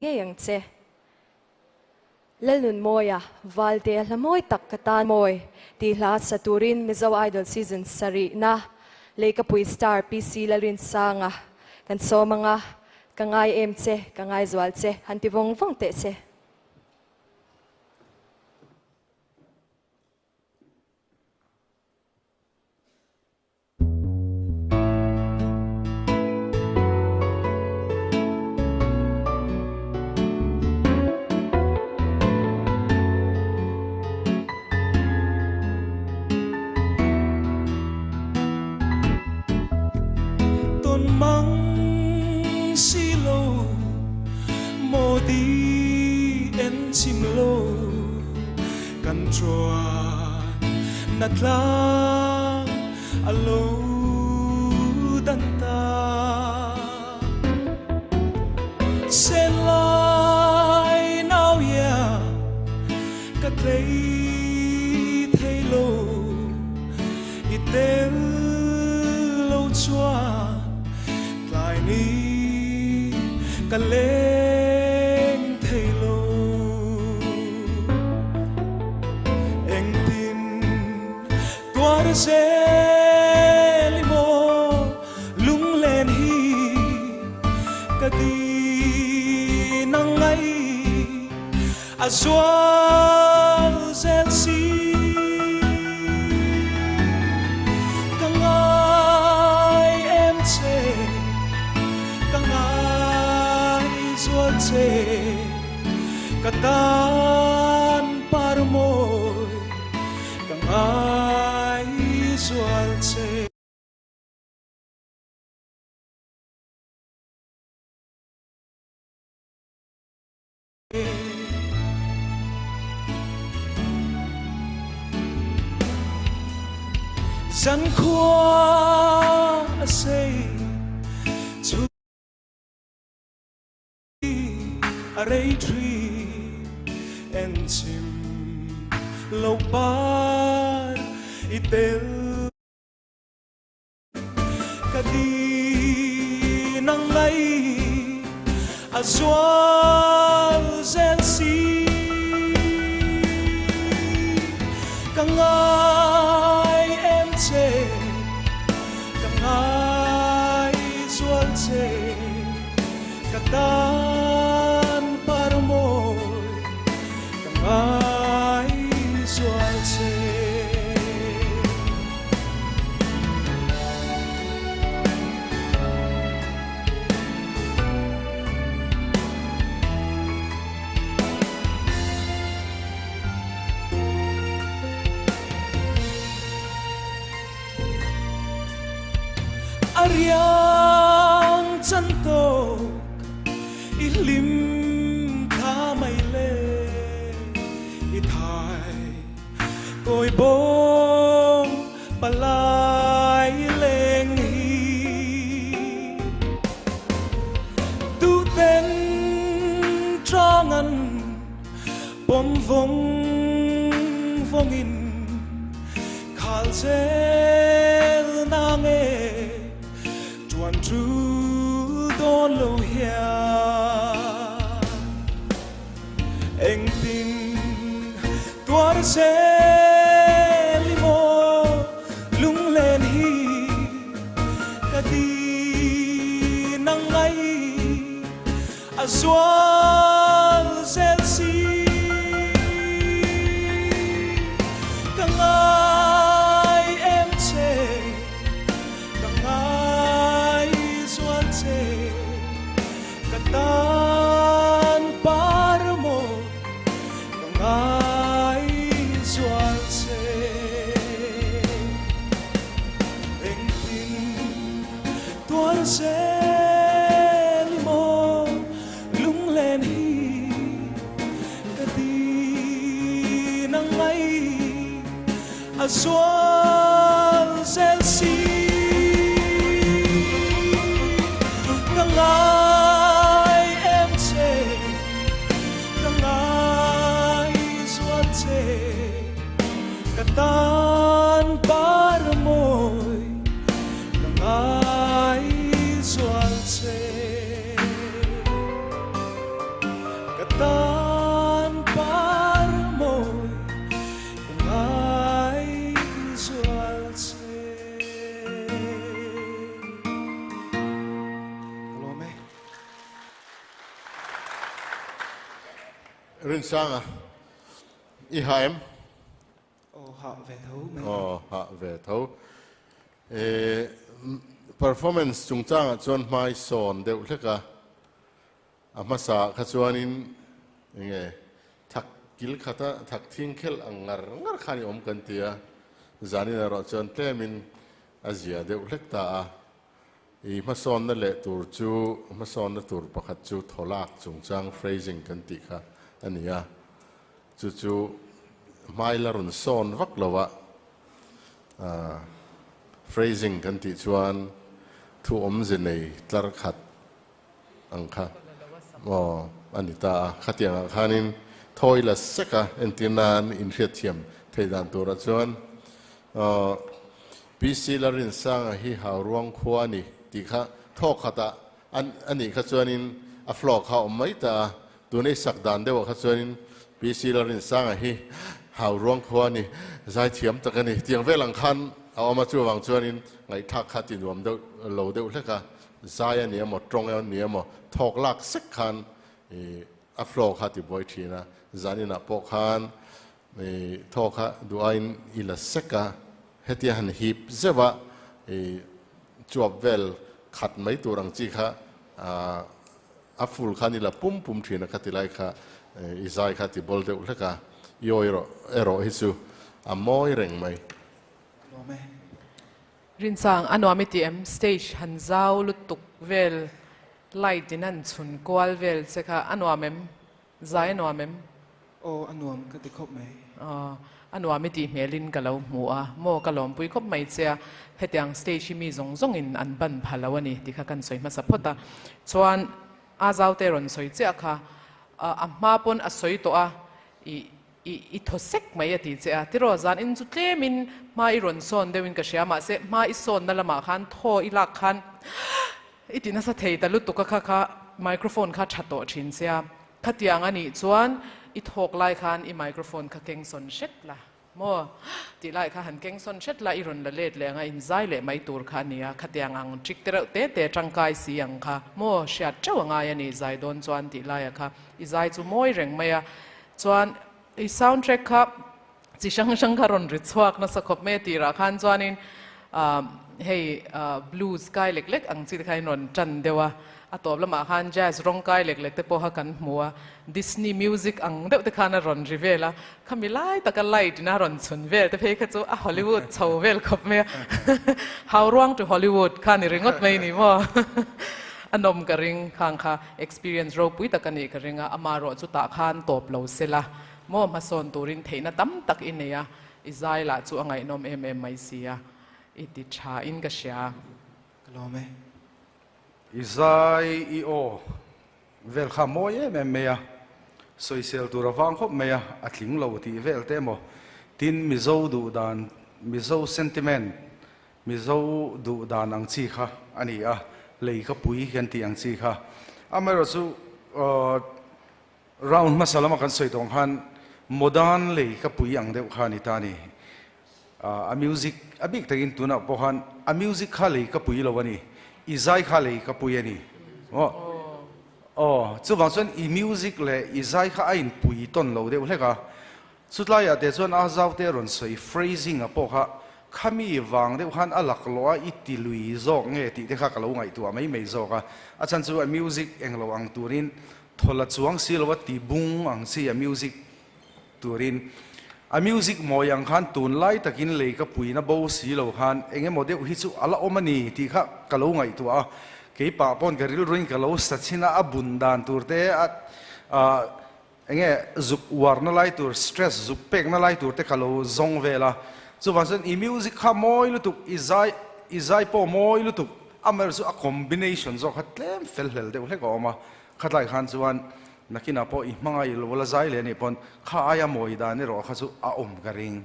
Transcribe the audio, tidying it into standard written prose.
nghe yang che lelun moya valde la moi tak katan moi ti hla saturin mizo idol season sari na leka pui star pc lalin sanga kan so mga kangai em che kangai zwal che hanti vong vong te che Natlang alo danta selai nau ya katlei thailo itel lo chua tai ni kaleng thailo se limo lung len hi kadi nangai azwal zel si kangai em che kangai zwal che katan parmoy kangai San khoa say to array tree and sim low bar itel kadi nangai azwal zel si kangai em che kangai zwal che katan parmoy kangai zwal che Ariang cantok ilim kamay le ithay ko'y bong palay leng hi tuten trangan bom vong vongin kalsel nange Tuan tru don lo hia Eng tin tuar se limo lung len hi kadi nangai azwal zel si kangai em che katan parmo kangai zwal che eng tin tuan se limo lung len hi kadi nangai azwal zel si kangai em che kangai zwal che katan parmoy kangai zwal che rin sang à i haim Ồ họ về thấu mấy. ha ve tho performance chung chang chuan mai son deuh hleka amasa kha chuanin nge thak kil khata thak thing khel angar khani om kan tia zanin ro chuan tlemin azia deuh hlek ta a i ma son na le tur chu ma son na tur pakhat chu tholak chung chang phrasing kan ti kha ania chu chu mai la run son vak lawa phrasing kan ti chuan thu om ze nei tlar khat ang kha anita khatianga khanin thoila seka entinan in riat thiam theidan tura chuan PC larin sang hi hawruang khuani ti kha thok khata ani kha chuanin a flock ha mai ta tunei sakdan dewa kha chuanin PC larin sang hi hawruang khuani zai thiam takani tiang velang khan awama chu wang chuanin ngai thak khatin wam do lo deuh hleka zai ani mo trong ani mo thok lak sek khan a flock khati boy thina zanina pok khan thok kha duain ila seka hetia han hip zewa chuap vel khat mai turang chi kha a full khanila pum pum thina khatilai kha izai khati bol deuh hleka yoiro ero hisu a moi reng mai Lô mê. rin sang anwami ti em stage han zau lutuk vel light dinan chun kwal vel chekha anwamem zai anwamem Ồ anh nuông cái tịch khóc mấy. anwami ti hmelin kalo mua mo kalom pui khop mai che hetiang stage mi zong zong in an ban phalawani ti kha kan soi ma sapota chuan a zau te ron soi che kha a ma pon a soi to a i thosek mai ati che a tiro zan in chu tlemin ma i ron son dewin ka shia ma se ma i son na lama khan tho i lak khan itina sa thei ta lu tu kha microphone kha thato thin sia khatiang ani chuan i thok lai khan i microphone kha keng son shet la mo ti lai kha han keng son shet la i ron la let lenga in zai le mai tur kha nia khatiang ang tik te tangkai siang kha mo shat chawanga ya ni zai don chuan ti lai kha i zai chu moi reng mai a chuan i soundtrack kha chi sang kha ron ri chuak na sakhop me ti ra khan chuanin hei blue sky lek ang chi khai non chan dewa atop lama khan jazz rong kai lek te po ha kan hmua Disney music ang deuh te khana ron rivela khamilai taka light na ron chun vel te phe kha chu a Hollywood chho vel khop me how wrong to Hollywood khan ringot mai ni mo anom ka ring khang kha experience ro pui takani ka ringa amaro chu ta khan top lo sela mo ma son turin theina tam tak in ya izai la chu angai nom mai sia iti cha in ka sha Lô mê. Izai i o vel kha mo ye me ya social tu rawang khop me ya atling lo ti vel te mo tin mi zo du dan mi zo sentiment mi zo du dan ang chi kha ani a lei kha pui hian ti ang chi kha amero chu round masalama kan soi tong khan modern lei kha pui ang deuh kha ni ta ni a music a big takin tuna po khan a music kha lei kha pui lo wani izai kha lei ka pui ani chu wang chuan i music le izai kha ain pui ton lo deuh hleka chutlai a te chuan a zau te ron soi phrasing a po kha khami wang deuh khan alak loa i ti lui zok nge ti te kha ka lo ngai tu a mai zoka a chan chu a music englo ang turin thola chuang silwa ti bung ang si a music turin a music mo yang khan tun lai takin le ka puina bo si lo khan enge mo deuh hi chu ala omani ti kha ka lo ngai tu a ke pa pon ka ril ruin ka lo sachina abundan turte a enge zup warna lai tur stress zup pek na lai tur te ka lo zong vela chu wansan i music kha moi lu tu izai po moi lu tu amer chu a combination zo kha tlem fel hel deuh hlek oma khatlai khan chuan nakina po i hmanga i lo la zai le ni pon kha aya moi da ni ro kha chu a om ka ring